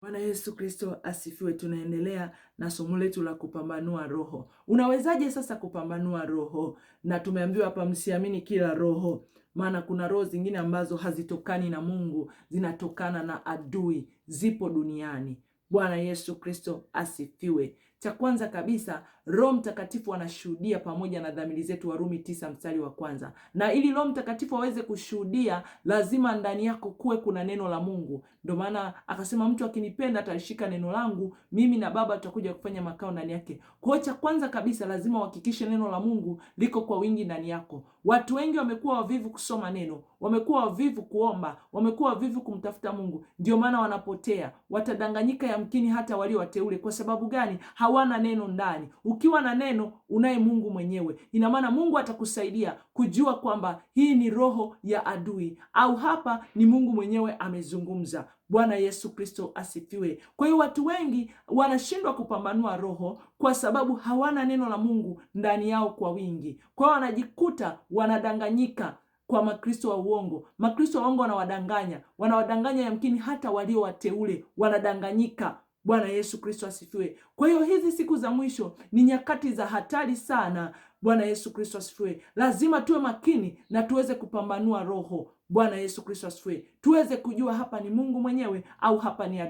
Bwana Yesu Kristo asifiwe. Tunaendelea na somo letu la kupambanua roho. Unawezaje sasa kupambanua roho? Na tumeambiwa hapa msiamini kila roho, maana kuna roho zingine ambazo hazitokani na Mungu, zinatokana na adui, zipo duniani. Bwana Yesu Kristo asifiwe. Cha kwanza kabisa, Roho Mtakatifu anashuhudia pamoja na dhamiri zetu, Warumi 9 mstari wa kwanza. Na ili Roho Mtakatifu aweze kushuhudia, lazima ndani yako kuwe kuna neno la Mungu. Ndio maana akasema mtu akinipenda atalishika neno langu, mimi na Baba tutakuja kufanya makao ndani yake. Kwa hiyo cha kwanza kabisa lazima uhakikishe neno la Mungu liko kwa wingi ndani yako. Watu wengi wamekuwa wavivu kusoma neno, wamekuwa wavivu kuomba, wamekuwa wavivu kumtafuta Mungu. Ndio maana wanapotea, watadanganyika yamkini hata walio wateule. Kwa sababu gani? Hawana neno ndani. Ukiwa na neno, unaye Mungu mwenyewe. Ina maana Mungu atakusaidia kujua kwamba hii ni roho ya adui au hapa ni Mungu mwenyewe amezungumza. Bwana Yesu Kristo asifiwe. Kwa hiyo watu wengi wanashindwa kupambanua roho kwa sababu hawana neno la Mungu ndani yao kwa wingi. Kwa hiyo wanajikuta wanadanganyika kwa makristo wa uongo. Makristo wa uongo wanawadanganya yamkini hata walio wateule wanadanganyika. Bwana Yesu Kristo asifiwe. Kwa hiyo hizi siku za mwisho ni nyakati za hatari sana. Bwana Yesu Kristo asifiwe. Lazima tuwe makini na tuweze kupambanua roho. Bwana Yesu Kristo asifiwe. Tuweze kujua hapa ni Mungu mwenyewe au hapa ni